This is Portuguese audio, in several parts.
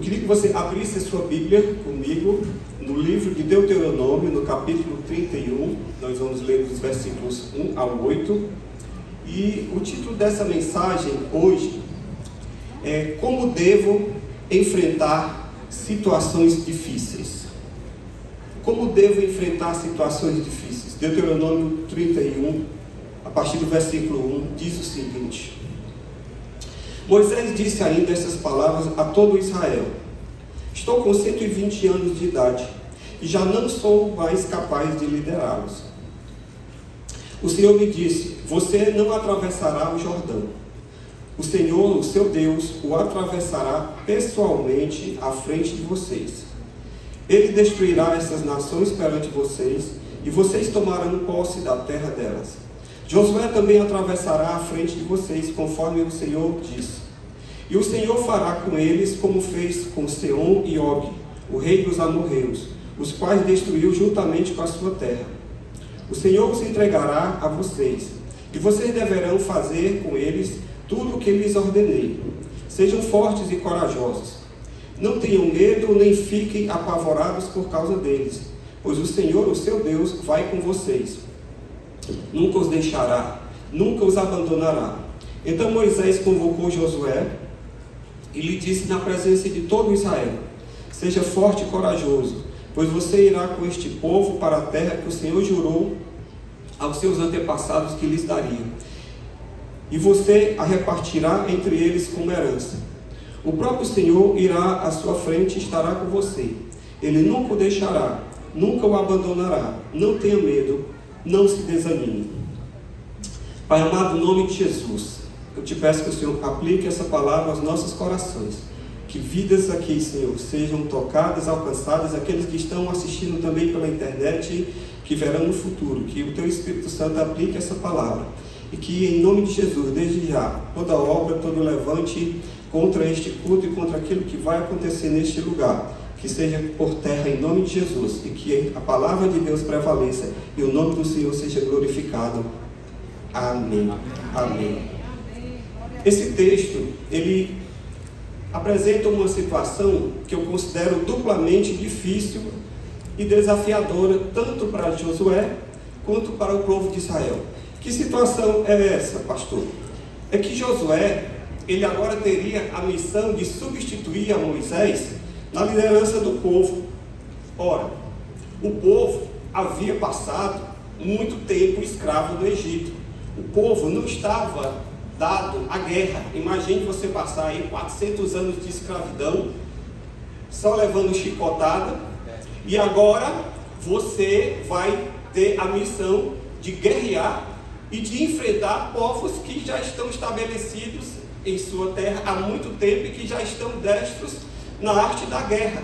queria que você abrisse a sua Bíblia comigo no livro de Deuteronômio, no capítulo 31. Nós vamos ler os versículos 1 ao 8. E o título dessa mensagem hoje é Como devo enfrentar situações difíceis. Como devo enfrentar situações difíceis? Deuteronômio 31, a partir do versículo 1, diz o seguinte: Moisés disse ainda essas palavras a todo Israel: Estou com 120 anos de idade e já não sou mais capaz de liderá-los. O Senhor me disse: Você não atravessará o Jordão. O Senhor, o seu Deus, o atravessará pessoalmente à frente de vocês. Ele destruirá essas nações perante vocês e vocês tomarão posse da terra delas. Josué também atravessará à frente de vocês, conforme o Senhor disse. E o Senhor fará com eles como fez com Seom e Og, o rei dos amorreus, os quais destruiu juntamente com a sua terra. O Senhor os entregará a vocês, e vocês deverão fazer com eles tudo o que lhes ordenei. Sejam fortes e corajosos. Não tenham medo nem fiquem apavorados por causa deles, pois o Senhor, o seu Deus, vai com vocês. Nunca os deixará, nunca os abandonará. Então Moisés convocou Josué e lhe disse na presença de todo Israel: Seja forte e corajoso, pois você irá com este povo para a terra que o Senhor jurou aos seus antepassados que lhes daria. E você a repartirá entre eles como herança. O próprio Senhor irá à sua frente e estará com você. Ele nunca o deixará, nunca o abandonará. Não tenha medo, não se desanime. Pai amado, no nome de Jesus, eu te peço que o Senhor aplique essa palavra aos nossos corações. Que vidas aqui, Senhor, sejam tocadas, alcançadas, aqueles que estão assistindo também pela internet, que verão no futuro. Que o Teu Espírito Santo aplique essa palavra. E que, em nome de Jesus, desde já, toda obra, todo levante contra este culto e contra aquilo que vai acontecer neste lugar, que seja por terra em nome de Jesus, e que a palavra de Deus prevaleça e o nome do Senhor seja glorificado. Amém. Amém. Esse texto, ele apresenta uma situação que eu considero duplamente difícil e desafiadora, tanto para Josué quanto para o povo de Israel. Que situação é essa, pastor? É que Josué, ele agora teria a missão de substituir a Moisés na liderança do povo. Ora, o povo havia passado muito tempo escravo no Egito. O povo não estava dado à guerra. Imagine você passar aí 400 anos de escravidão, só levando chicotada, e agora você vai ter a missão de guerrear e de enfrentar povos que já estão estabelecidos em sua terra há muito tempo e que já estão destros na arte da guerra.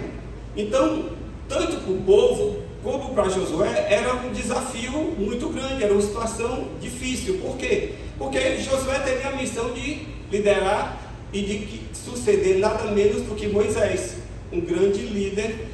Então, tanto para o povo como para Josué, era um desafio muito grande, era uma situação difícil. Por quê? Porque Josué teve a missão de liderar e de suceder nada menos do que Moisés, um grande líder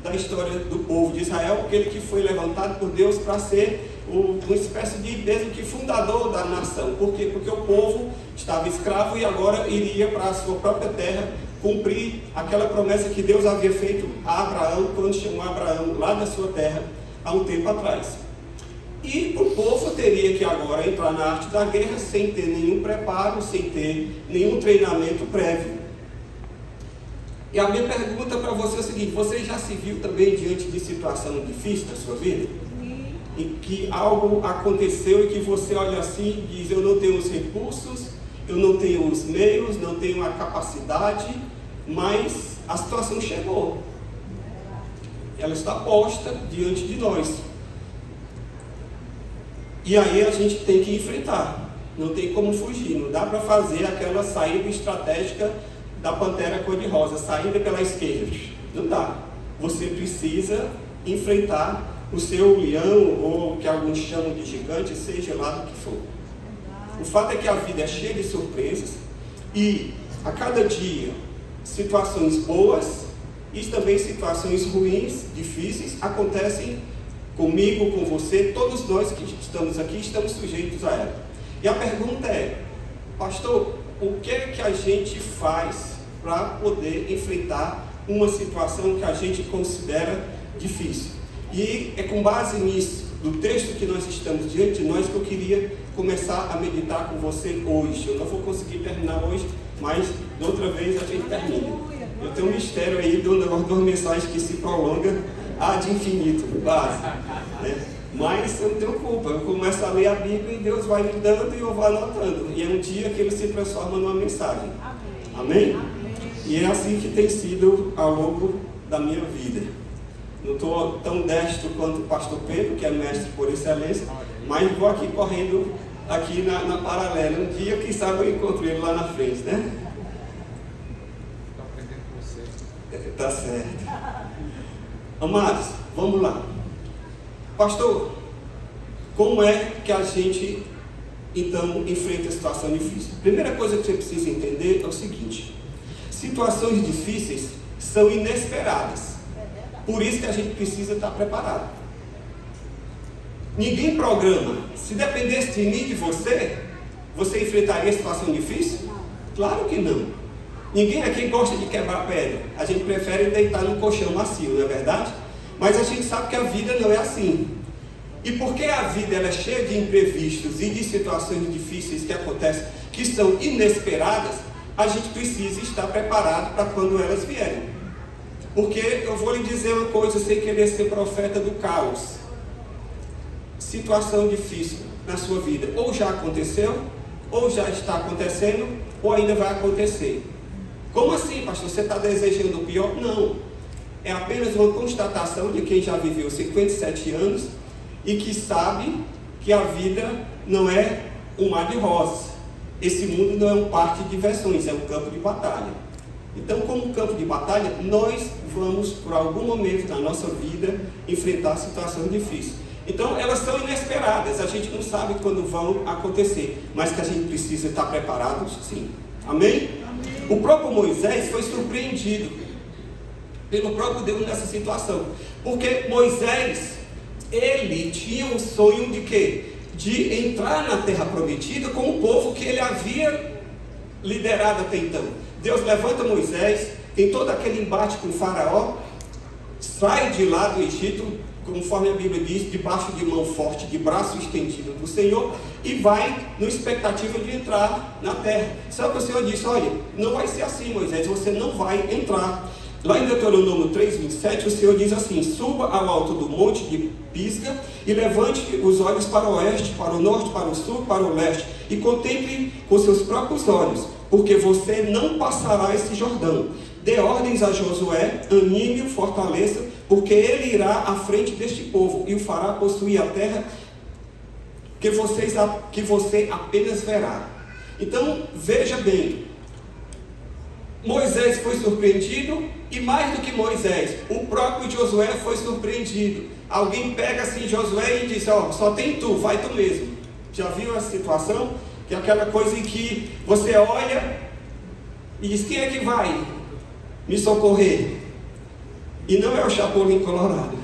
da história do povo de Israel, aquele que foi levantado por Deus para ser uma espécie de, mesmo que fundador da nação. Por quê? Porque o povo estava escravo e agora iria para a sua própria terra cumprir aquela promessa que Deus havia feito a Abraão, quando chamou Abraão lá da sua terra, há um tempo atrás. E o povo teria que agora entrar na arte da guerra sem ter nenhum preparo, sem ter nenhum treinamento prévio. E a minha pergunta para você é o seguinte: você já se viu também diante de situação difícil da sua vida? Em que algo aconteceu e que você olha assim e diz: eu não tenho os recursos, eu não tenho os meios, não tenho a capacidade, mas a situação chegou. Ela está posta diante de nós. E aí a gente tem que enfrentar. Não tem como fugir, não dá para fazer aquela saída estratégica da pantera cor-de-rosa, saída pela esquerda. Não dá. Você precisa enfrentar o seu leão, ou o que alguns chamam de gigante, seja lá do que for. O fato é que a vida é cheia de surpresas e a cada dia situações boas e também situações ruins, difíceis, acontecem comigo, com você. Todos nós que estamos aqui estamos sujeitos a ela. E a pergunta é: pastor, o que é que a gente faz para poder enfrentar uma situação que a gente considera difícil. E é com base nisso, do texto que nós estamos diante de nós, que eu queria começar a meditar com você hoje. Eu não vou conseguir terminar hoje, mas da outra vez a gente termina. Eu tenho um mistério aí de um negócio de uma mensagem que se prolonga ad infinito, quase, né? Mas eu não tenho culpa, eu começo a ler a Bíblia e Deus vai me dando e eu vou anotando. E é um dia que ele se transforma numa mensagem. Amém? Amém? E é assim que tem sido ao longo da minha vida. Não estou tão destro quanto o pastor Pedro, que é mestre por excelência, mas vou aqui correndo aqui na paralela. Um dia, quem sabe, eu encontro ele lá na frente, né? Estou aprendendo com você. Tá certo. Amados, vamos lá. Pastor, como é que a gente, então, enfrenta a situação difícil? Primeira coisa que você precisa entender é o seguinte: situações difíceis são inesperadas. Por isso que a gente precisa estar preparado. Ninguém programa. Se dependesse de mim, de você, você enfrentaria a situação difícil? Claro que não. Ninguém aqui gosta de quebrar pedra. A gente prefere deitar num colchão macio, não é verdade? Mas a gente sabe que a vida não é assim. E porque a vida ela é cheia de imprevistos e de situações difíceis que acontecem, que são inesperadas, a gente precisa estar preparado para quando elas vierem. Porque eu vou lhe dizer uma coisa sem querer ser profeta do caos. Situação difícil na sua vida ou já aconteceu, ou já está acontecendo, ou ainda vai acontecer. Como assim, pastor? Você está desejando o pior? Não. É apenas uma constatação de quem já viveu 57 anos e que sabe que a vida não é um mar de rosas. Esse mundo não é um parque de diversões, é um campo de batalha. Então, como campo de batalha, nós vamos, por algum momento da nossa vida, enfrentar situações difíceis. Então, elas são inesperadas, a gente não sabe quando vão acontecer, mas que a gente precisa estar preparado, sim. Amém? Amém. O próprio Moisés foi surpreendido pelo próprio Deus nessa situação, porque Moisés, ele tinha um sonho de quê? De entrar na terra prometida com o povo que ele havia liderado até então. Deus levanta Moisés, tem todo aquele embate com o faraó, sai de lá do Egito, conforme a Bíblia diz, debaixo de mão forte, de braço estendido do Senhor, e vai na expectativa de entrar na terra. Só que o Senhor disse: olha, não vai ser assim, Moisés, você não vai entrar. Lá em Deuteronômio 3:27, o Senhor diz assim: suba ao alto do monte de Pisga e levante os olhos para o oeste, para o norte, para o sul, para o leste, e contemple com seus próprios olhos, porque você não passará esse Jordão. Dê ordens a Josué, anime-o, fortaleça, porque ele irá à frente deste povo e o fará possuir a terra que você apenas verá. Então, veja bem, Moisés foi surpreendido, e mais do que Moisés, o próprio Josué foi surpreendido. Alguém pega assim Josué e diz: ó, só tem tu, vai tu mesmo. Já viu a situação? Que é aquela coisa em que você olha e diz: quem é que vai me socorrer? E não é o Chapolin Colorado.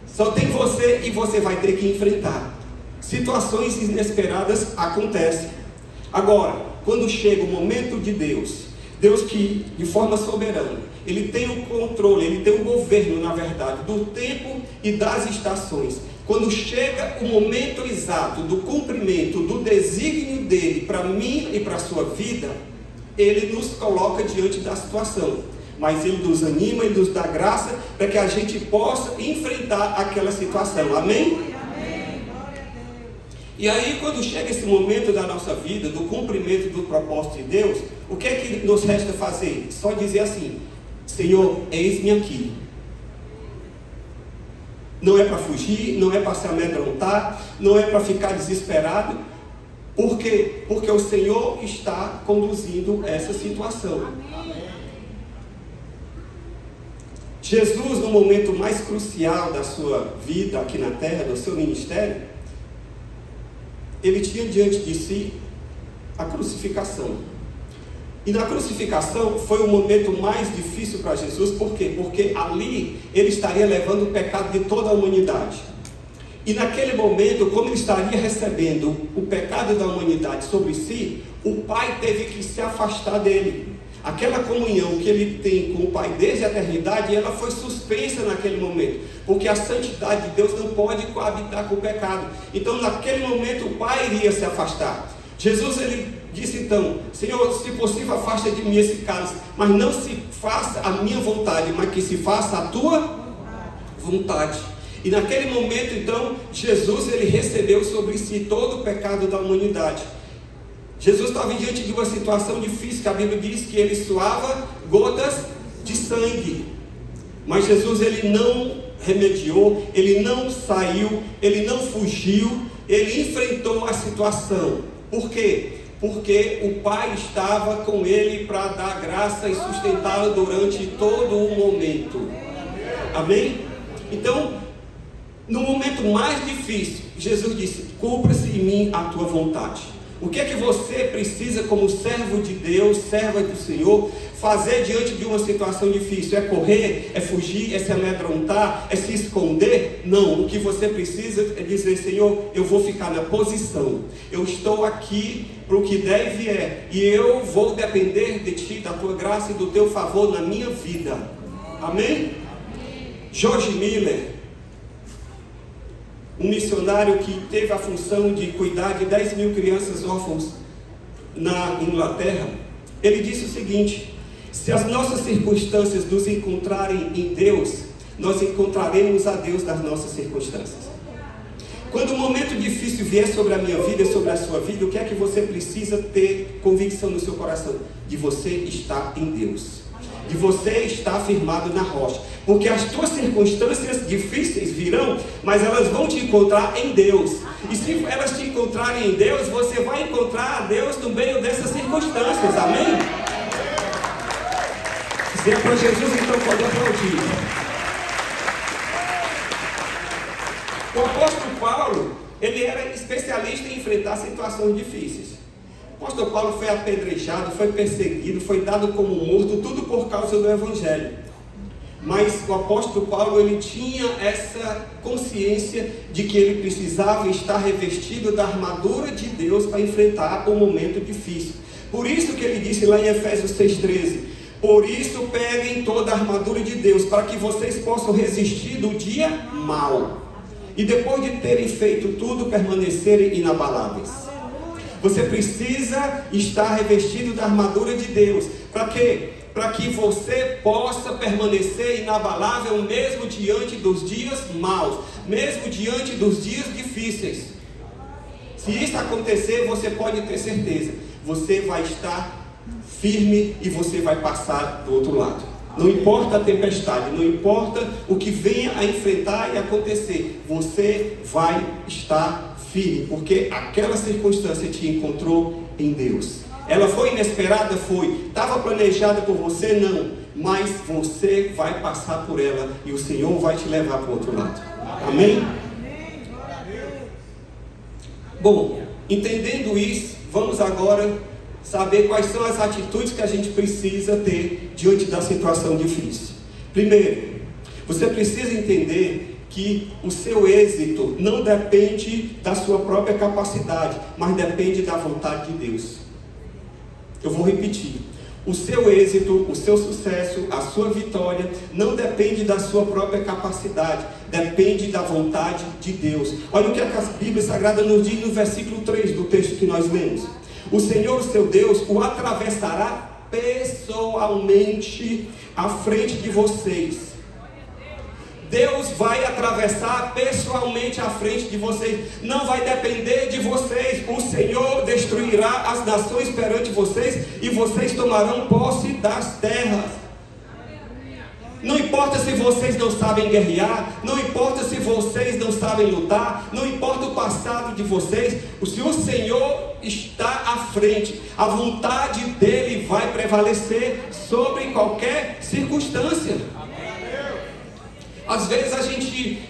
Só tem você, e você vai ter que enfrentar. Situações inesperadas acontecem. Agora, quando chega o momento de Deus que de forma soberana, Ele tem o controle, Ele tem o governo, na verdade, do tempo e das estações. Quando chega o momento exato do cumprimento do desígnio dele para mim e para a sua vida, Ele nos coloca diante da situação, mas Ele nos anima, Ele nos dá graça para que a gente possa enfrentar aquela situação. Amém? E aí, quando chega esse momento da nossa vida, do cumprimento do propósito de Deus, o que é que nos resta fazer? Só dizer assim: Senhor, eis-me aqui. Não é para fugir, não é para se amedrontar, não é para ficar desesperado. Por quê? Porque o Senhor está conduzindo essa situação. Amém. Jesus, no momento mais crucial da sua vida aqui na terra, do seu ministério, Ele tinha diante de si a crucificação. E na crucificação foi o momento mais difícil para Jesus. Por quê? Porque ali Ele estaria levando o pecado de toda a humanidade. E naquele momento, como Ele estaria recebendo o pecado da humanidade sobre si, o Pai teve que se afastar dele. Aquela comunhão que ele tem com o Pai desde a eternidade, ela foi suspensa naquele momento, porque a santidade de Deus não pode coabitar com o pecado. Então naquele momento o Pai iria se afastar. Jesus, ele disse então: Senhor, se possível afasta de mim esse cálice, mas não se faça a minha vontade, mas que se faça a tua vontade. E naquele momento então, Jesus, ele recebeu sobre si todo o pecado da humanidade. Jesus estava diante de uma situação difícil, que a Bíblia diz que ele suava gotas de sangue. Mas Jesus, ele não remediou, ele não saiu, ele não fugiu, ele enfrentou a situação. Por quê? Porque o Pai estava com ele para dar graça e sustentá-lo durante todo o momento. Amém? Então, no momento mais difícil, Jesus disse: cumpra-se em mim a tua vontade. O que é que você precisa, como servo de Deus, serva do Senhor, fazer diante de uma situação difícil? É correr? É fugir? É se amedrontar? É se esconder? Não, o que você precisa é dizer: Senhor, eu vou ficar na posição, eu estou aqui para o que der e vier, e eu vou depender de Ti, da Tua graça e do Teu favor na minha vida. Amém? George Miller, um missionário que teve a função de cuidar de 10 mil crianças órfãos na Inglaterra, ele disse o seguinte: se as nossas circunstâncias nos encontrarem em Deus, nós encontraremos a Deus das nossas circunstâncias. Quando um momento difícil vier sobre a minha vida e sobre a sua vida, o que é que você precisa ter convicção no seu coração? De você estar em Deus, de você estar firmado na rocha. Porque as tuas circunstâncias difíceis virão, mas elas vão te encontrar em Deus. E se elas te encontrarem em Deus, você vai encontrar a Deus no meio dessas circunstâncias. Amém? Se é para Jesus, então pode aplaudir. O apóstolo Paulo, ele era especialista em enfrentar situações difíceis. O apóstolo Paulo foi apedrejado, foi perseguido, foi dado como morto, tudo por causa do Evangelho. Mas o apóstolo Paulo, ele tinha essa consciência de que ele precisava estar revestido da armadura de Deus para enfrentar o momento difícil. Por isso que ele disse lá em Efésios 6,13: por isso peguem toda a armadura de Deus, para que vocês possam resistir do dia mau, e depois de terem feito tudo, permanecerem inabaláveis. Você precisa estar revestido da armadura de Deus. Para quê? Para que você possa permanecer inabalável mesmo diante dos dias maus, mesmo diante dos dias difíceis. Se isso acontecer, você pode ter certeza, você vai estar firme e você vai passar do outro lado. Não importa a tempestade, não importa o que venha a enfrentar e acontecer, você vai estar firme, porque aquela circunstância te encontrou em Deus. Ela foi inesperada? Foi. Estava planejada por você? Não. Mas você vai passar por ela e o Senhor vai te levar para o outro lado. Amém? Bom, entendendo isso, vamos agora saber quais são as atitudes que a gente precisa ter diante da situação difícil. Primeiro, você precisa entender que o seu êxito não depende da sua própria capacidade, mas depende da vontade de Deus. Eu vou repetir: o seu êxito, o seu sucesso, a sua vitória não depende da sua própria capacidade, depende da vontade de Deus. Olha o que a Bíblia Sagrada nos diz no versículo 3 do texto que nós lemos: o Senhor, seu Deus, o atravessará pessoalmente à frente de vocês. Deus vai atravessar pessoalmente à frente de vocês. Não vai depender de vocês. O Senhor destruirá as nações perante vocês e vocês tomarão posse das terras. Não importa se vocês não sabem guerrear, não importa se vocês não sabem lutar, não importa o passado de vocês, se o Senhor está à frente, a vontade dele vai prevalecer sobre qualquer circunstância. Às vezes a gente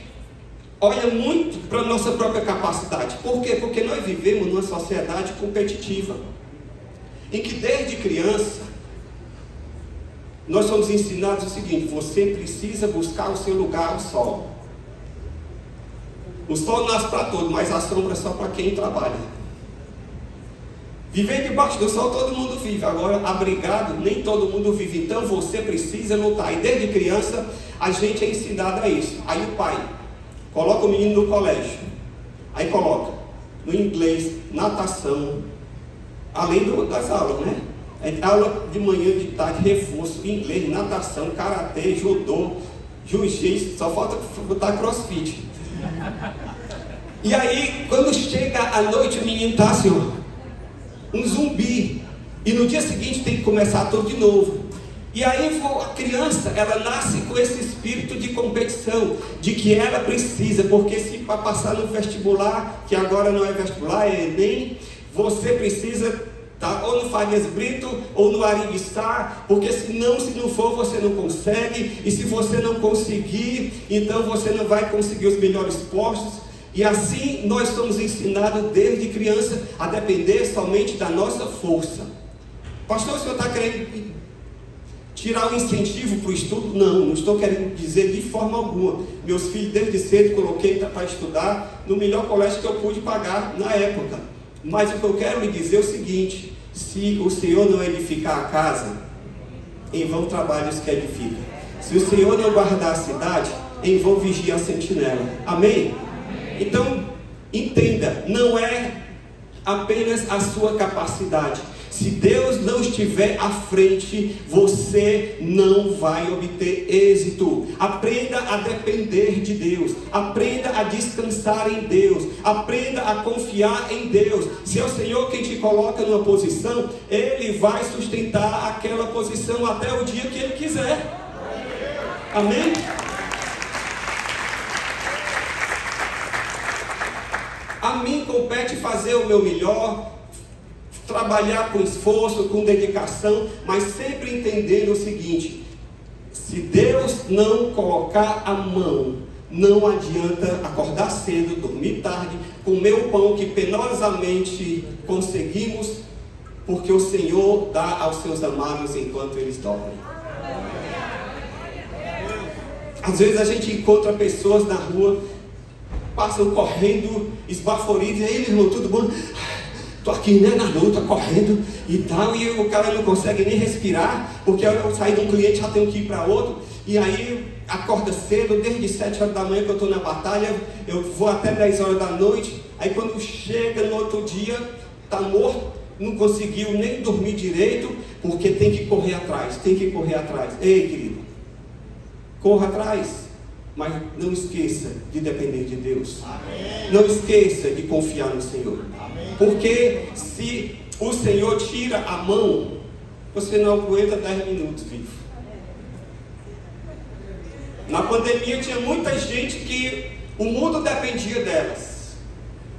olha muito para a nossa própria capacidade. Por quê? Porque nós vivemos numa sociedade competitiva, em que desde criança nós somos ensinados o seguinte: você precisa buscar o seu lugar ao sol. O sol nasce para todos, mas a sombra é só para quem trabalha. Viver debaixo do sol todo mundo vive, agora abrigado nem todo mundo vive, então você precisa lutar. E desde criança a gente é ensinado a isso. Aí o pai coloca o menino no colégio, aí coloca no inglês, natação, além das aulas, né? Aula de manhã, de tarde, reforço, inglês, natação, karatê, judô, jiu-jitsu, só falta botar crossfit. E aí, quando chega a noite, o menino está assim, ó, um zumbi, e no dia seguinte tem que começar tudo de novo. E aí a criança, ela nasce com esse espírito de competição, de que ela precisa, porque se para passar no vestibular, que agora não é vestibular, é Enem, você precisa estar ou no Farias Brito ou no Aribiçá, porque senão, se não for, você não consegue, e se você não conseguir, então você não vai conseguir os melhores postos. E assim nós somos ensinados desde criança a depender somente da nossa força. Pastor, o senhor está querendo tirar o incentivo para o estudo? Não, não estou querendo dizer de forma alguma. Meus filhos desde cedo coloquei para estudar no melhor colégio que eu pude pagar na época. Mas o que eu quero lhe dizer é o seguinte: se o Senhor não edificar a casa, em vão trabalhos que edifica. Se o Senhor não guardar a cidade, em vão vigia a sentinela. Amém? Então, entenda, não é apenas a sua capacidade. Se Deus não estiver à frente, você não vai obter êxito. Aprenda a depender de Deus. Aprenda a descansar em Deus. Aprenda a confiar em Deus. Se é o Senhor quem te coloca numa posição, Ele vai sustentar aquela posição até o dia que Ele quiser. Amém? A mim compete fazer o meu melhor, trabalhar com esforço, com dedicação, mas sempre entendendo o seguinte: se Deus não colocar a mão, não adianta acordar cedo, dormir tarde, comer o pão que penosamente conseguimos, porque o Senhor dá aos seus amados enquanto eles dormem. Às vezes a gente encontra pessoas na rua, passam correndo, esbaforidos, e aí, irmão, tudo bom? Estou aqui, né, na luta, correndo e tal, e o cara não consegue nem respirar, porque eu saí de um cliente, já tenho que ir para outro, e aí acorda cedo, desde 7 horas da manhã que eu estou na batalha, eu vou até 10 horas da noite, aí quando chega no outro dia, está morto, não conseguiu nem dormir direito, porque tem que correr atrás, Ei, querido, corra atrás. Mas não esqueça de depender de Deus. Amém. Não esqueça de confiar no Senhor. Amém. Porque se o Senhor tira a mão, você não aguenta 10 minutos vivo. Na pandemia tinha muita gente que o mundo dependia delas.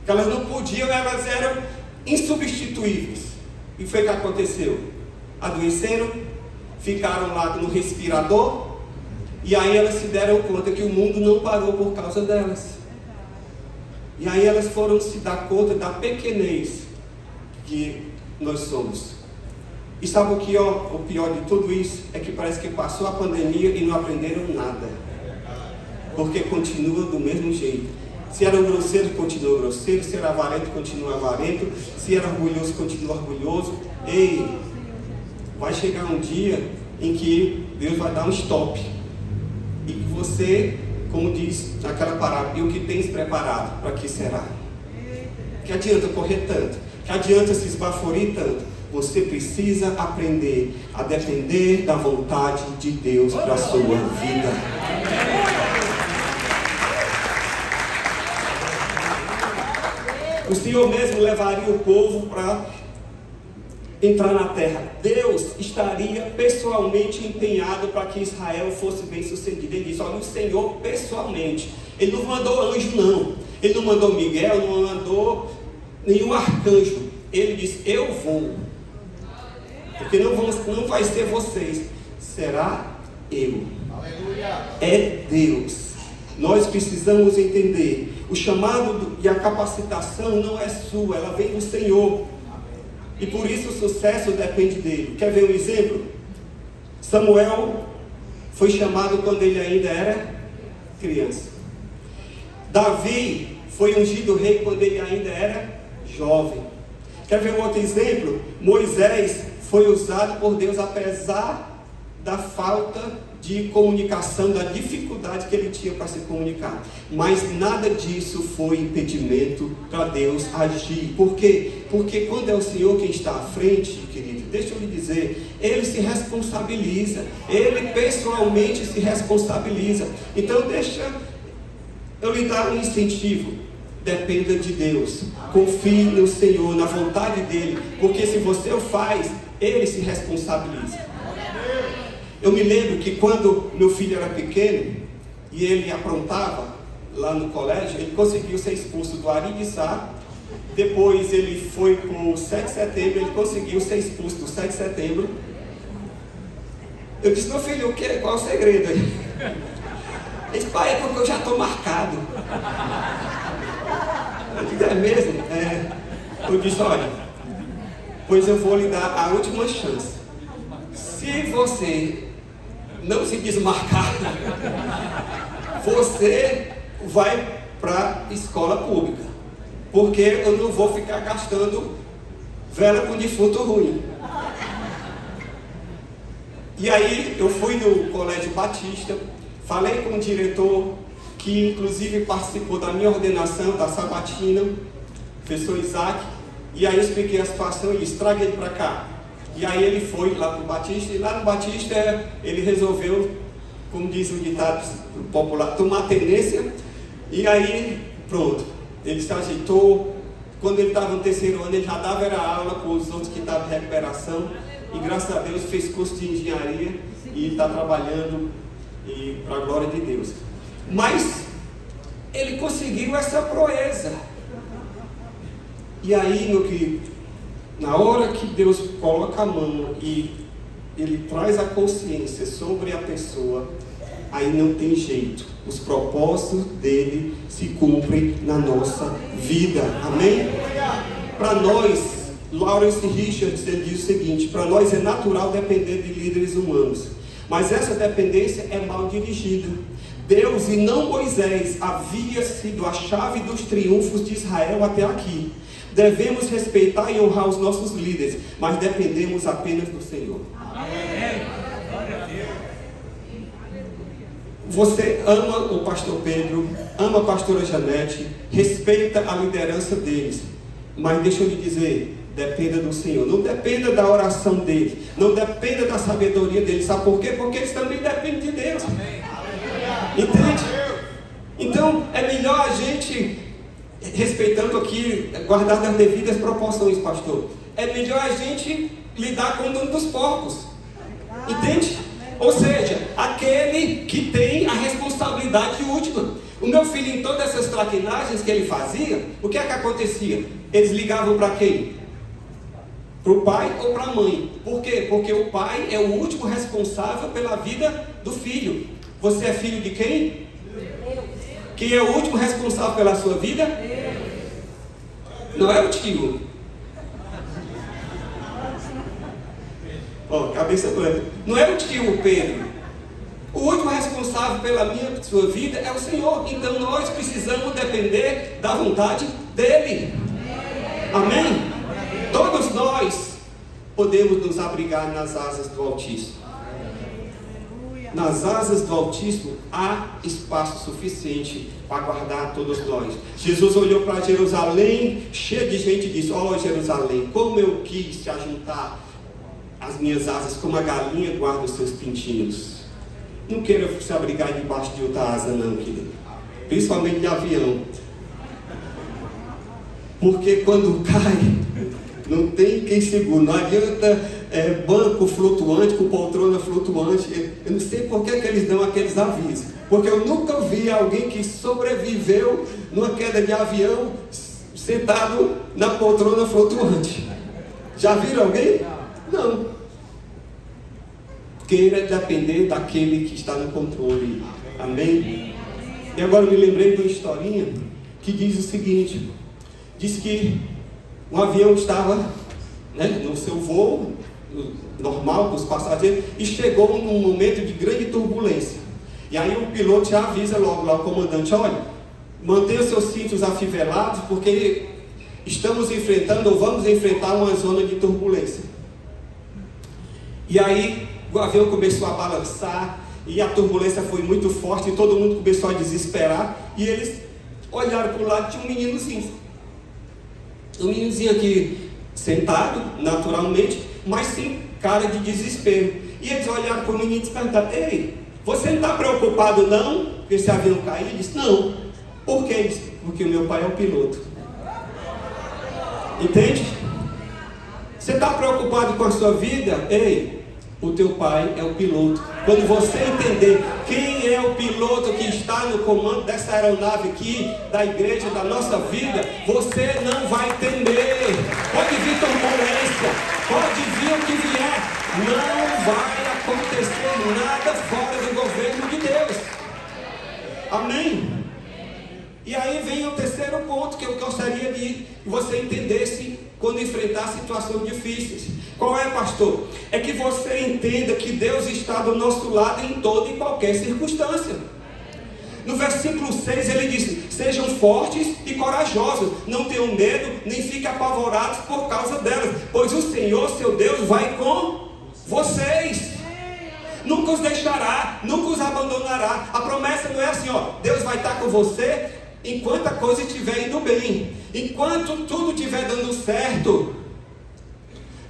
Que elas não podiam, elas eram insubstituíveis. E foi o que aconteceu? Adoeceram, ficaram lá no respirador. E aí elas se deram conta que o mundo não parou por causa delas. E aí elas foram se dar conta da pequenez que nós somos. E sabe o que, o pior de tudo isso? É que parece que passou a pandemia e não aprenderam nada. Porque continua do mesmo jeito. Se era grosseiro, continua grosseiro. Se era avarento, continua avarento. Se era orgulhoso, continua orgulhoso. Ei, vai chegar um dia em que Deus vai dar um stop. E que você, como diz naquela parábola, e o que tens preparado, para que será? Que adianta correr tanto? Que adianta se esbaforir tanto? Você precisa aprender a depender da vontade de Deus para a sua vida. O Senhor mesmo levaria o povo para entrar na terra. Deus estaria pessoalmente empenhado para que Israel fosse bem sucedido. Ele disse: olha, o Senhor pessoalmente. Ele não mandou anjo, não. Ele não mandou Miguel, não mandou nenhum arcanjo. Ele disse: eu vou. Porque não vai ser vocês, será eu. Aleluia. É Deus. Nós precisamos entender: o chamado e a capacitação não é sua, ela vem do Senhor. E por isso o sucesso depende dele. Quer ver um exemplo? Samuel foi chamado quando ele ainda era criança. Davi foi ungido rei quando ele ainda era jovem. Quer ver um outro exemplo? Moisés foi usado por Deus apesar da falta de comunicação, da dificuldade que ele tinha para se comunicar. Mas nada disso foi impedimento para Deus agir. Por quê? Porque quando é o Senhor quem está à frente, querido, deixa eu lhe dizer, Ele se responsabiliza, Ele pessoalmente se responsabiliza. Então deixa eu lhe dar um incentivo. Dependa de Deus, confie no Senhor, na vontade dEle, porque se você o faz, Ele se responsabiliza. Eu me lembro que quando meu filho era pequeno e ele aprontava lá no colégio, ele conseguiu ser expulso do Aridiçá. Depois ele foi para o 7 de setembro, ele conseguiu ser expulso do 7 de setembro. Eu disse, meu filho, o que? Qual é o segredo aí? Ele disse, pai, é porque eu já estou marcado. Eu disse, é mesmo? É. Eu disse, olha, pois eu vou lhe dar a última chance. Se você não se desmarcar, você vai para a escola pública, porque eu não vou ficar gastando vela com defunto ruim. E aí eu fui no Colégio Batista, falei com o diretor, que inclusive participou da minha ordenação, da sabatina, professor Isaac, e aí eu expliquei a situação e disse, traga ele para cá. E aí ele foi lá para o Batista, e lá no Batista ele resolveu, como diz o ditado popular, tomar tenência, e aí pronto, ele se ajeitou. Quando ele estava no terceiro ano, ele já dava era aula com os outros que estavam em recuperação, e graças a Deus fez curso de engenharia, e está trabalhando para a glória de Deus. Mas ele conseguiu essa proeza. E aí, meu querido, na hora que Deus coloca a mão e Ele traz a consciência sobre a pessoa, aí não tem jeito. Os propósitos dele se cumprem na nossa vida. Amém? Para nós, Lawrence Richards, ele diz o seguinte, para nós é natural depender de líderes humanos, mas essa dependência é mal dirigida. Deus e não Moisés havia sido a chave dos triunfos de Israel até aqui. Devemos respeitar e honrar os nossos líderes, mas dependemos apenas do Senhor. Amém. Você ama o pastor Pedro, ama a pastora Janete, respeita a liderança deles, mas deixa eu lhe dizer, dependa do Senhor, não dependa da oração deles, não dependa da sabedoria deles. Sabe por quê? Porque eles também dependem de Deus. Amém. Entende? Então é melhor a gente, respeitando aqui, guardar as devidas proporções, pastor, é melhor a gente lidar com o dono dos porcos. Entende? Ou seja, aquele que tem a responsabilidade última. O meu filho, em todas essas traquinagens que ele fazia, o que é que acontecia? Eles ligavam para quem? Para o pai ou para a mãe. Por quê? Porque o pai é o último responsável pela vida do filho. Você é filho de quem? Quem é o último responsável pela sua vida? Não é o tio. Cabeça plana. Não é o tio Pedro. O último responsável pela minha sua vida é o Senhor. Então nós precisamos depender da vontade dele. Amém? Todos nós podemos nos abrigar nas asas do Altíssimo. Nas asas do Altíssimo há espaço suficiente para guardar todos nós. Jesus olhou para Jerusalém, cheio de gente, e disse: ó Jerusalém, como eu quis te ajuntar as minhas asas, como a galinha guarda os seus pintinhos. Não queira se abrigar debaixo de outra asa não, querido. Principalmente de avião. Porque quando cai, não tem quem segura. Não adianta banco flutuante com poltrona flutuante. Eu não sei por que eles dão aqueles avisos. Porque eu nunca vi alguém que sobreviveu numa queda de avião sentado na poltrona flutuante. Já viram alguém? Não. Queira depender daquele que está no controle. Amém? E agora eu me lembrei de uma historinha que diz o seguinte. Diz que um avião estava no seu voo normal dos passageiros e chegou num momento de grande turbulência. E aí o piloto já avisa logo lá o comandante: olha, mantenha seus cintos afivelados, porque estamos enfrentando ou vamos enfrentar uma zona de turbulência. E aí o avião começou a balançar e a turbulência foi muito forte e todo mundo começou a desesperar. E eles olharam para o lado, tinha um meninozinho. Um meninozinho aqui sentado, naturalmente, mas sem cara de desespero. E eles olharam para o menino e perguntaram: ei, você não está preocupado não, que esse avião cair? Ele disse: não. Por quê? Ele disse: porque o meu pai é o piloto. Entende? Você está preocupado com a sua vida? Ei, o teu pai é o piloto. Quando você entender quem é o piloto que está no comando dessa aeronave aqui, da igreja, da nossa vida, você não vai temer. Pode vir turbulência, pode vir o que vier, não vai acontecer nada fora do governo de Deus. Amém? E aí vem o terceiro ponto que eu gostaria de que você entendesse quando enfrentar situações difíceis. Qual é, pastor? É que você entenda que Deus está do nosso lado em toda e qualquer circunstância. No versículo 6 ele diz: sejam fortes e corajosos, não tenham medo, nem fiquem apavorados por causa delas, pois o Senhor, seu Deus, vai com vocês. Nunca os deixará, nunca os abandonará. A promessa não é assim, ó, Deus vai estar com você enquanto a coisa estiver indo bem, enquanto tudo estiver dando certo.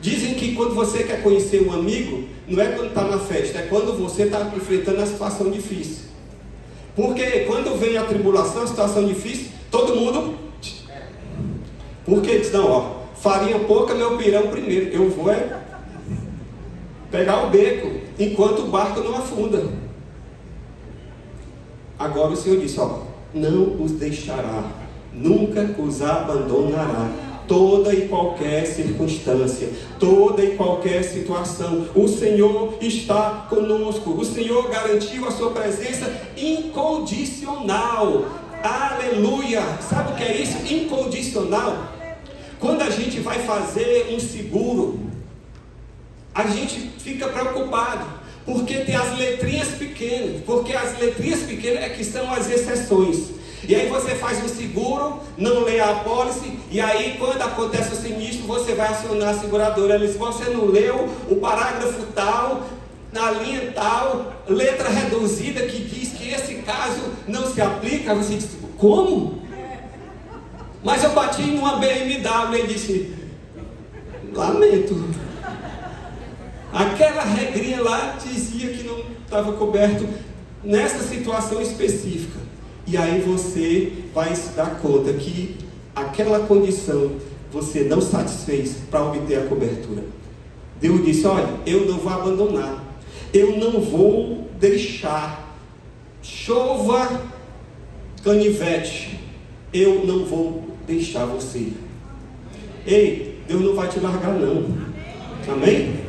Dizem que quando você quer conhecer um amigo, não é quando está na festa, é quando você está enfrentando a situação difícil. Porque quando vem a tribulação, a situação difícil, todo mundo... Porque diz: não, ó, farinha pouca, meu pirão primeiro. Eu vou pegar o beco, enquanto o barco não afunda. Agora o Senhor disse, ó, não os deixará, nunca os abandonará. Toda e qualquer circunstância, toda e qualquer situação, o Senhor está conosco. O Senhor garantiu a sua presença incondicional. Aleluia! Sabe o que é isso? Incondicional. Quando a gente vai fazer um seguro, a gente fica preocupado, porque tem as letrinhas pequenas, porque as letrinhas pequenas é que são as exceções. E aí você faz um seguro, não lê a apólice, e aí quando acontece o sinistro, você vai acionar a seguradora. Ela diz: você não leu o parágrafo tal, na linha tal, letra reduzida que diz que esse caso não se aplica. Você diz: como? Mas eu bati numa BMW e disse: lamento. Aquela regrinha lá dizia que não estava coberto nessa situação específica. E aí você vai se dar conta que aquela condição você não satisfez para obter a cobertura. Deus disse: olha, eu não vou abandonar, eu não vou deixar, chova canivete, eu não vou deixar você. Ei, Deus não vai te largar não. Amém?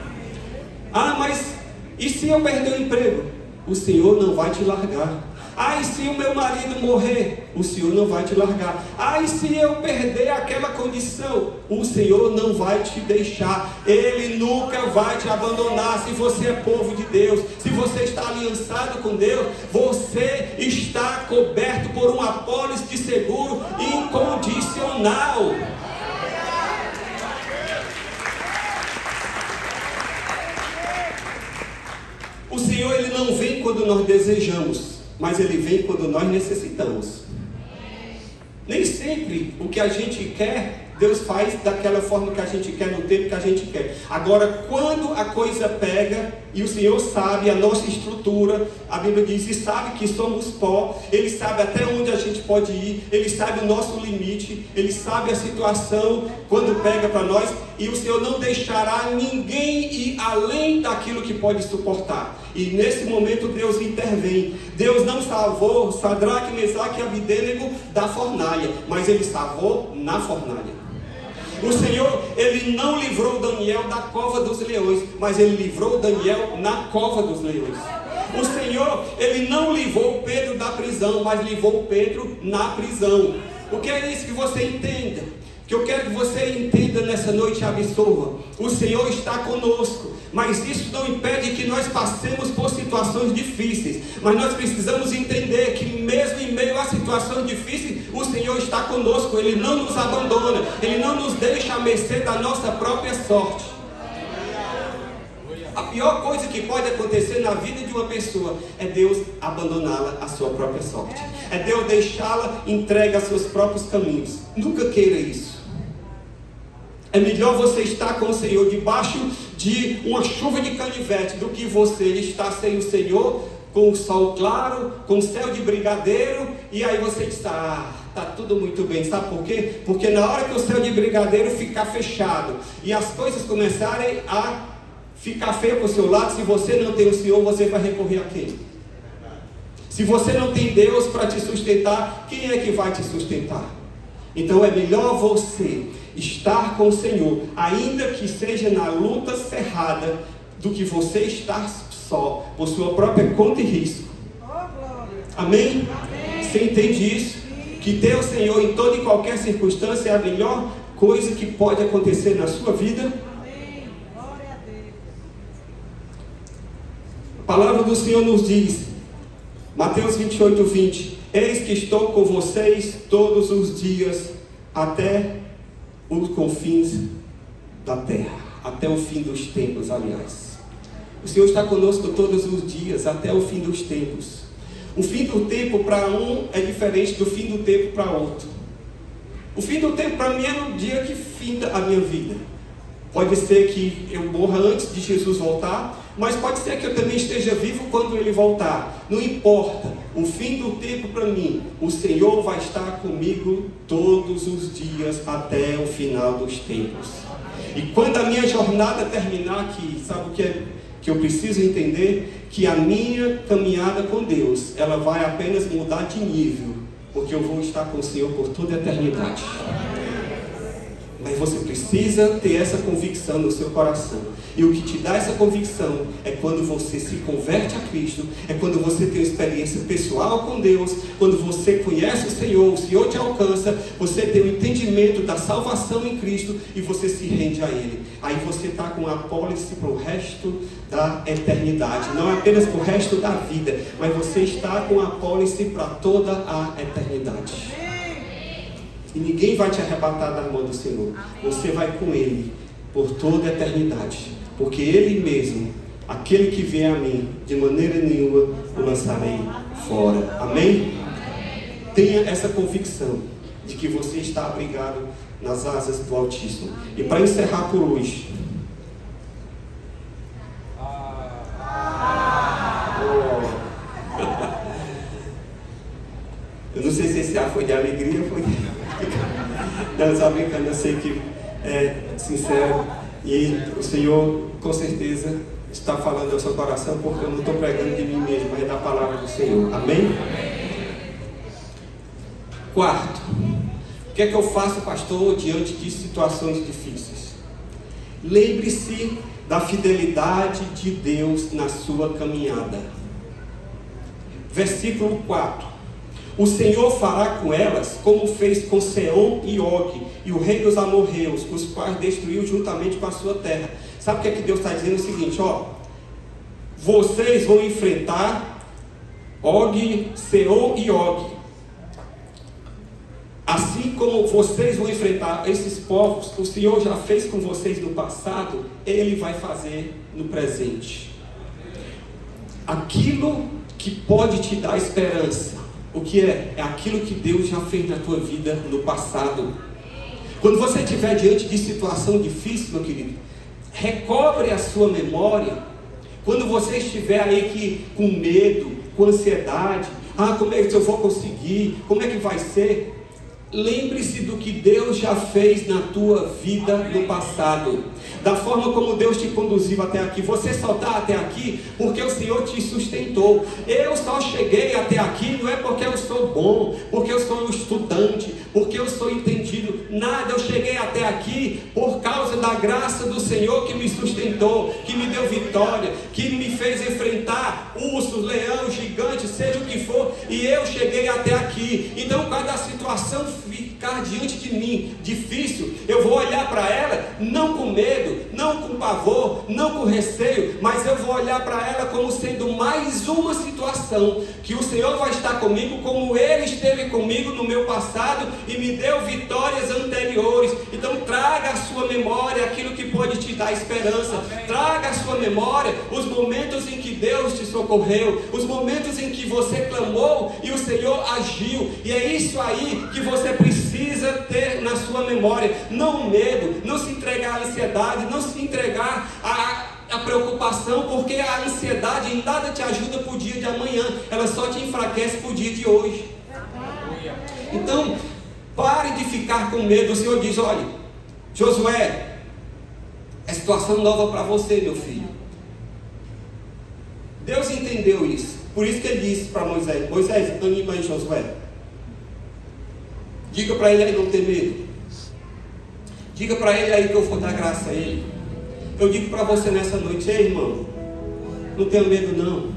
Ah, mas e se eu perder o emprego? O Senhor não vai te largar. Ah, e se o meu marido morrer? O Senhor não vai te largar. Ah, e se eu perder aquela condição? O Senhor não vai te deixar. Ele nunca vai te abandonar. Se você é povo de Deus, se você está aliançado com Deus, você está coberto por uma apólice de seguro incondicional. O Senhor, Ele não vem quando nós desejamos, mas Ele vem quando nós necessitamos. Nem sempre o que a gente quer, Deus faz daquela forma que a gente quer, no tempo que a gente quer. Agora, quando a coisa pega, e o Senhor sabe a nossa estrutura, a Bíblia diz, e sabe que somos pó, Ele sabe até onde a gente pode ir, Ele sabe o nosso limite, Ele sabe a situação, quando pega para nós, e o Senhor não deixará ninguém ir além daquilo que pode suportar. E nesse momento Deus intervém. Deus não salvou Sadraque, Mesaque e Abidênego da fornalha, mas Ele salvou na fornalha. O Senhor, Ele não livrou Daniel da cova dos leões, mas Ele livrou Daniel na cova dos leões. O Senhor, Ele não livrou Pedro da prisão, mas livrou Pedro na prisão. O que é isso que você entenda? Que eu quero que você entenda nessa noite, absorva. O Senhor está conosco. Mas isso não impede que nós passemos por situações difíceis. Mas nós precisamos entender que mesmo em meio a situações difíceis, o Senhor está conosco. Ele não nos abandona. Ele não nos deixa à mercê da nossa própria sorte. A pior coisa que pode acontecer na vida de uma pessoa é Deus abandoná-la à sua própria sorte. É Deus deixá-la entregue a seus próprios caminhos. Nunca queira isso. É melhor você estar com o Senhor debaixo de uma chuva de canivete do que você estar sem o Senhor, com o sol claro, com o céu de brigadeiro, e aí você diz, está tudo muito bem. Sabe por quê? Porque na hora que o céu de brigadeiro ficar fechado e as coisas começarem a ficar feio para o seu lado, se você não tem o Senhor, você vai recorrer a quem? Se você não tem Deus para te sustentar, quem é que vai te sustentar? Então é melhor você estar com o Senhor, ainda que seja na luta cerrada, do que você estar só, por sua própria conta e risco. Amém? Você entende isso? Que ter o Senhor em toda e qualquer circunstância é a melhor coisa que pode acontecer na sua vida? A palavra do Senhor nos diz, Mateus 28, 20: eis que estou com vocês todos os dias, até os confins da terra, até o fim dos tempos, aliás. O Senhor está conosco todos os dias, até o fim dos tempos. O fim do tempo para um é diferente do fim do tempo para outro. O fim do tempo para mim é no dia que finda a minha vida. Pode ser que eu morra antes de Jesus voltar, mas pode ser que eu também esteja vivo quando Ele voltar. Não importa, o fim do tempo para mim, o Senhor vai estar comigo todos os dias até o final dos tempos. E quando a minha jornada terminar aqui, sabe o que é que eu preciso entender? Que a minha caminhada com Deus, ela vai apenas mudar de nível, porque eu vou estar com o Senhor por toda a eternidade. Mas você precisa ter essa convicção no seu coração. E o que te dá essa convicção é quando você se converte a Cristo, é quando você tem uma experiência pessoal com Deus, quando você conhece o Senhor te alcança, você tem o entendimento da salvação em Cristo e você se rende a Ele. Aí você está com a apólice para o resto da eternidade, não apenas para o resto da vida, mas você está com a apólice para toda a eternidade. E ninguém vai te arrebatar da mão do Senhor. Você vai com Ele por toda a eternidade. Porque Ele mesmo, aquele que vier a mim, de maneira nenhuma o lançarei fora. Amém? Tenha essa convicção de que você está abrigado nas asas do Altíssimo. E para encerrar por hoje, eu não sei se esse ar foi de alegria ou foi de... Não, só brincando, eu sei que é sincero. E o Senhor, com certeza, está falando ao seu coração, porque eu não estou pregando de mim mesmo, mas é da palavra do Senhor. Amém? Quarto, o que é que eu faço, pastor, diante de situações difíceis? Lembre-se da fidelidade de Deus na sua caminhada. Versículo 4. O Senhor fará com elas como fez com Seom e Og, e o rei dos amorreus, os quais destruiu juntamente com a sua terra. Sabe o que é que Deus está dizendo? O seguinte, vocês vão enfrentar Og, Seom e Og. Assim como vocês vão enfrentar esses povos, o Senhor já fez com vocês no passado, Ele vai fazer no presente. Aquilo que pode te dar esperança, o que é? É aquilo que Deus já fez na tua vida no passado. Quando você estiver diante de situação difícil, meu querido, recobre a sua memória. Quando você estiver aí com medo, com ansiedade, como é que eu vou conseguir? Como é que vai ser? Lembre-se do que Deus já fez na tua vida no passado, da forma como Deus te conduziu até aqui. Você só está até aqui porque o Senhor te sustentou. Eu só cheguei até aqui não é porque eu sou bom, porque eu sou um estudante, porque eu sou entendido. Nada, eu cheguei até aqui por causa da graça do Senhor que me sustentou, que me deu vitória, que me fez enfrentar ursos, leão, gigante, seja o que for, e eu cheguei até aqui. Então, quando a situação ficar diante de mim difícil, eu vou olhar para ela não com medo, não com pavor, não com receio, mas eu vou olhar para ela como sendo mais uma situação que o Senhor vai estar comigo, como Ele esteve comigo no meu passado e me deu vitórias anteriores. Então traga à sua memória aquilo que pode te dar esperança. Traga à sua memória os momentos em que Deus te socorreu, os momentos em que você clamou e o Senhor agiu. E é isso aí que você precisa ter na sua memória. Não o medo, não se entregar à ansiedade, não se entregar à preocupação, porque a ansiedade em nada te ajuda para o dia de amanhã, ela só te enfraquece para o dia de hoje. Então, pare de ficar com medo. O Senhor diz: olha, Josué, é situação nova para você, meu filho. Deus entendeu isso. Por isso que ele disse para Moisés: Moisés, anima aí Josué. Diga para ele aí não ter medo. Diga para ele aí que eu vou dar graça a ele. Eu digo para você nessa noite: ei, irmão, não tenha medo não.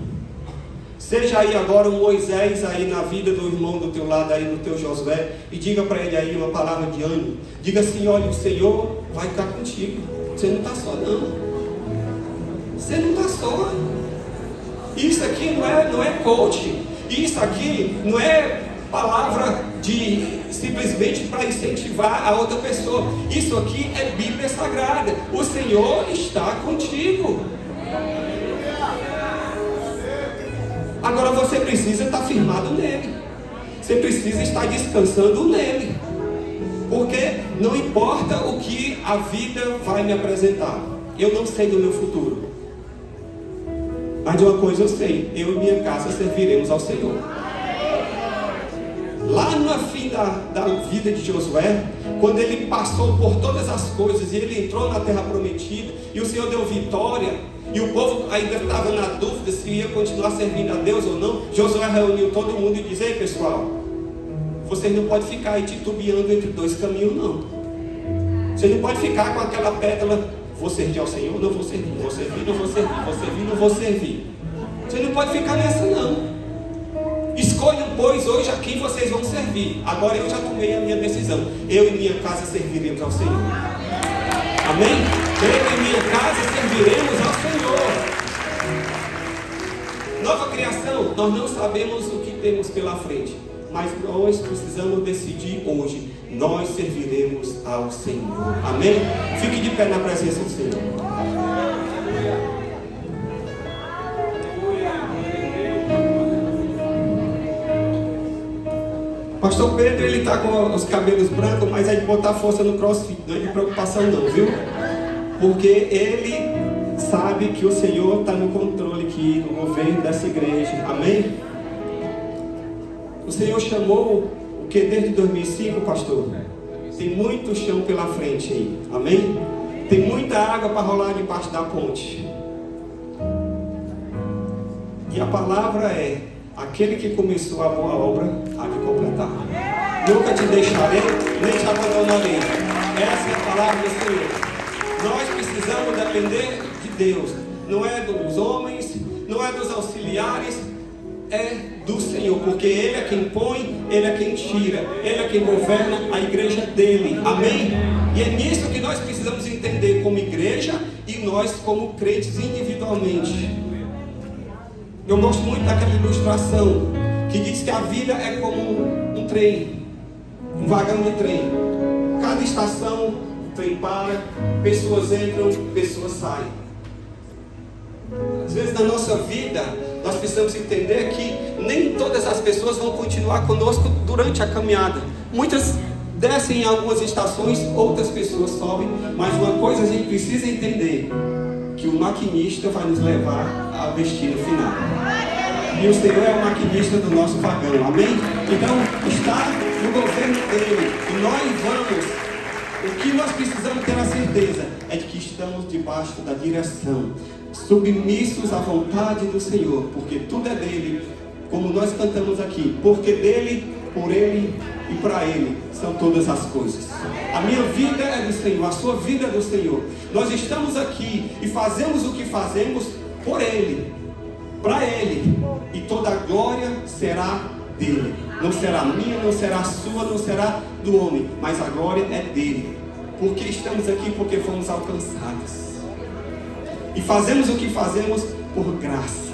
Seja aí agora um Moisés aí na vida do irmão do teu lado aí, no teu Josué, e diga para ele aí uma palavra de ânimo. Diga assim: olha, o Senhor vai estar contigo. Você não está só não. Você não está só. Isso aqui não é coach. Isso aqui não é palavra de simplesmente para incentivar a outra pessoa. Isso aqui é Bíblia Sagrada. O Senhor está contigo. Agora você precisa estar firmado nele. Você precisa estar descansando nele. Porque não importa o que a vida vai me apresentar. Eu não sei do meu futuro. Mas de uma coisa eu sei: eu e minha casa serviremos ao Senhor. Lá no fim da vida de Josué, quando ele passou por todas as coisas e ele entrou na terra prometida, e o Senhor deu vitória, e o povo ainda estava na dúvida se ia continuar servindo a Deus ou não, Josué reuniu todo mundo e disse: ei pessoal, vocês não podem ficar aí titubeando entre dois caminhos não. Vocês não podem ficar com aquela pétala: vou servir ao Senhor, não vou servir, vou servir, não vou servir, vou servir, não vou servir. Vocês não podem ficar nessa não. Escolham, pois, hoje a quem vocês vão servir. Agora eu já tomei a minha decisão. Eu e minha casa serviremos ao Senhor. Amém? Eu e minha casa serviremos ao Senhor. Nova criação, nós não sabemos o que temos pela frente, mas nós precisamos decidir hoje: nós serviremos ao Senhor. Amém? Fique de pé na presença do Senhor. Pastor Pedro, ele está com os cabelos brancos, mas é de botar força no crossfit, não é de preocupação não, viu? Porque ele sabe que o Senhor está no controle aqui, no governo dessa igreja. Amém? O Senhor chamou o que desde 2005, pastor? Tem muito chão pela frente aí. Amém? Tem muita água para rolar debaixo da ponte. E a palavra é: aquele que começou a boa obra há de completar. Nunca te deixarei, nem te abandonarei. Essa é a palavra do Senhor. Nós precisamos depender de Deus. Não é dos homens, não é dos auxiliares, é do Senhor. Porque Ele é quem põe, Ele é quem tira, Ele é quem governa a igreja dele. Amém? E é nisso que nós precisamos entender como igreja e nós como crentes individualmente. Eu gosto muito daquela ilustração que diz que a vida é como um trem, um vagão de trem. Cada estação, o trem para, pessoas entram, pessoas saem. Às vezes na nossa vida, nós precisamos entender que nem todas as pessoas vão continuar conosco durante a caminhada. Muitas descem em algumas estações, outras pessoas sobem, mas uma coisa a gente precisa entender: que o maquinista vai nos levar ao destino final. E o Senhor é o maquinista do nosso vagão. Amém? Então, está no governo dele. E nós vamos. O que nós precisamos ter a certeza é de que estamos debaixo da direção, submissos à vontade do Senhor, porque tudo é dele, como nós cantamos aqui. Porque dele, por ele e para ele são todas as coisas. A minha vida é do Senhor, a sua vida é do Senhor. Nós estamos aqui e fazemos o que fazemos por ele, para ele, e toda a glória será dele. Não será minha, não será sua, não será do homem, mas a glória é dele. Porque estamos aqui, porque fomos alcançados. E fazemos o que fazemos por graça.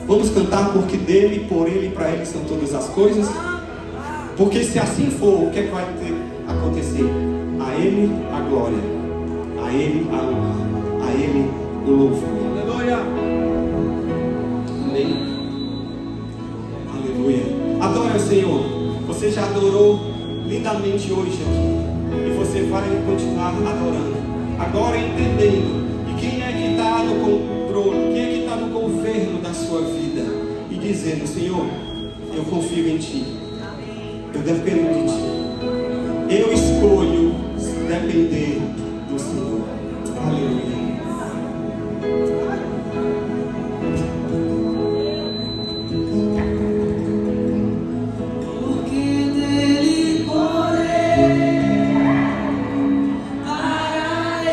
Vamos cantar porque dele, por ele e para ele são todas as coisas. Porque se assim for, o que é que vai acontecer? A ele a glória, a ele a honra, a ele o louvor. Aleluia. Amém. Aleluia. Adora o Senhor. Você já adorou lindamente hoje aqui. E você vai continuar adorando. Agora entendendo. E quem é que está no controle? Quem é que está no governo da sua vida? E dizendo: Senhor, eu confio em Ti. Eu dependo de Ti. Eu escolho depender do Senhor. Aleluia. Porque dele, por ele, para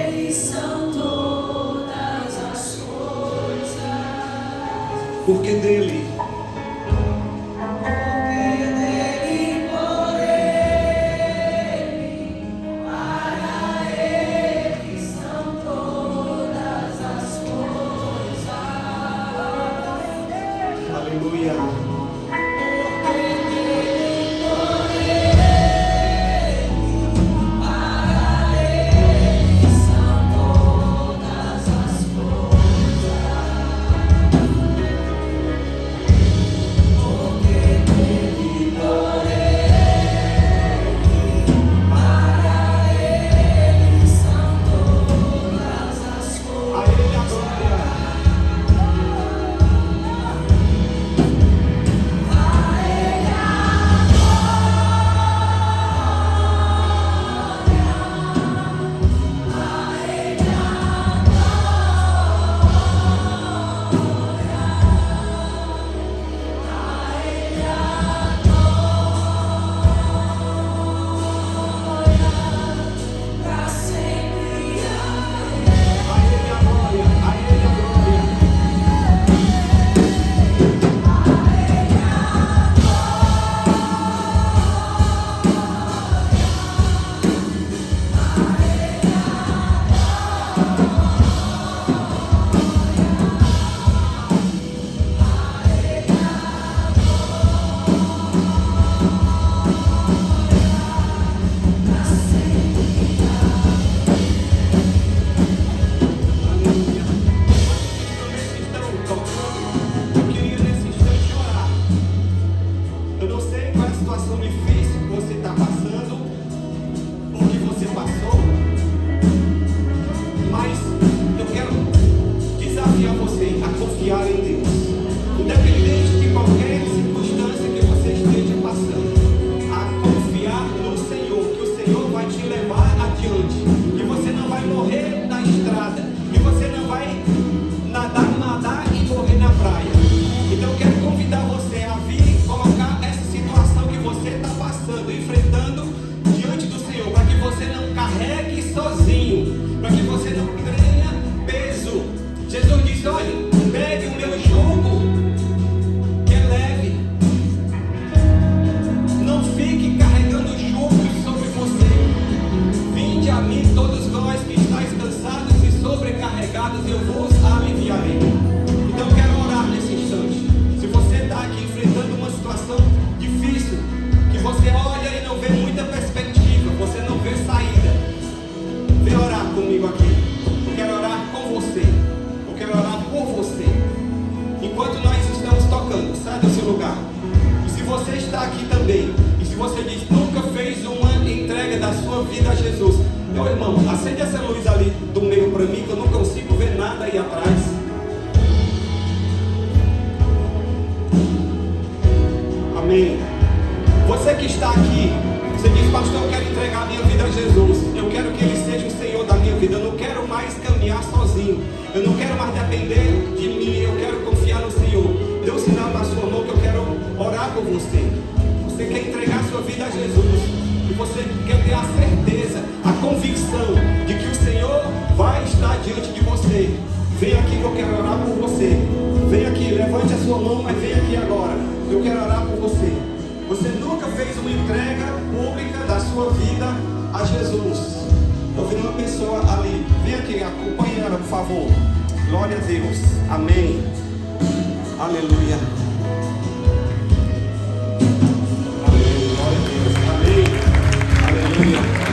ele são todas as coisas. Aleluia. Você nunca fez uma entrega pública da sua vida a Jesus. Eu vi uma pessoa ali. Vem aqui, acompanhe ela, por favor. Glória a Deus. Amém. Aleluia. Amém. Glória a Deus. Amém. Aleluia.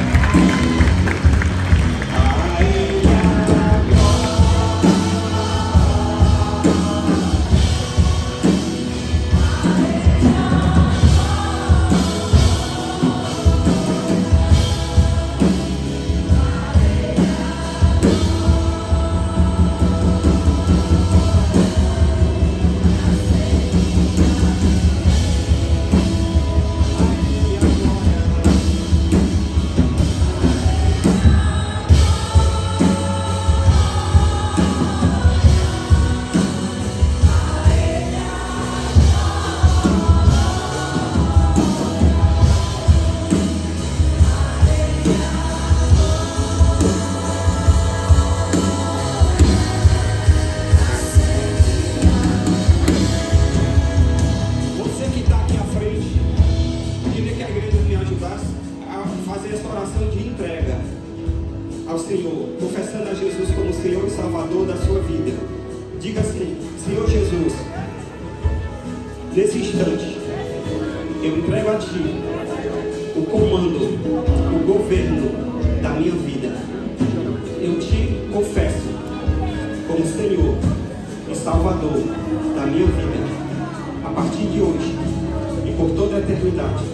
Ao Senhor, confessando a Jesus como Senhor e Salvador da sua vida. Diga assim: Senhor Jesus, nesse instante eu entrego a Ti o comando, o governo da minha vida. Eu Te confesso como Senhor e Salvador da minha vida. A partir de hoje e por toda a eternidade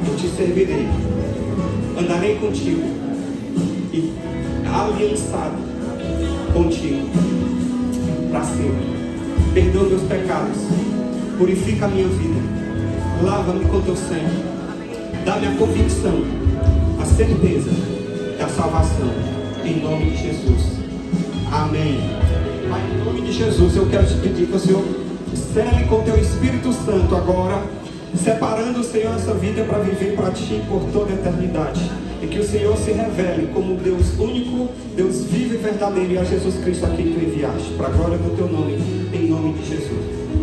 eu Te servirei, andarei contigo e aliançado contigo para sempre. Perdoa meus pecados, purifica a minha vida, lava-me com teu sangue, dá-me a convicção, a certeza da salvação, em nome de Jesus. Amém. Pai, em nome de Jesus, eu quero te pedir que o Senhor cele com teu Espírito Santo agora, separando, Senhor, essa vida para viver para Ti por toda a eternidade. E que o Senhor se revele como Deus único, Deus vivo e verdadeiro, e a Jesus Cristo a quem Tu enviaste, para a glória do Teu nome, em nome de Jesus.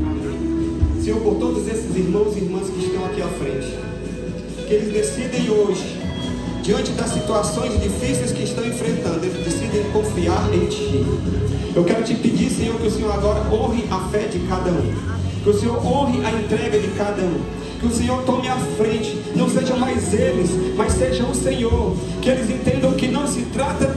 Amém. Senhor, por todos esses irmãos e irmãs que estão aqui à frente, que eles decidem hoje, diante das situações difíceis que estão enfrentando, eles decidem confiar em Ti. Eu quero te pedir, Senhor, que o Senhor agora honre a fé de cada um, que o Senhor honre a entrega de cada um, que o Senhor tome a frente, não sejam mais eles, mas seja o Senhor, que eles entendam que não se trata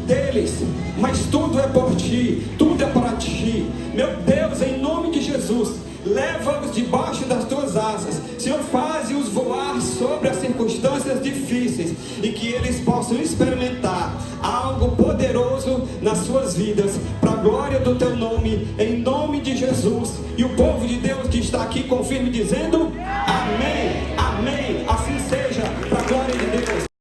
deles, mas tudo é por Ti, tudo é para Ti. Meu Deus, em nome de Jesus, leva-os debaixo das Tuas asas, Senhor, faze-os voar sobre as circunstâncias difíceis, e que eles possam experimentar algo poderoso nas suas vidas, para a glória do Teu nome, em nome de Jesus. E o povo de Deus que está aqui confirme dizendo: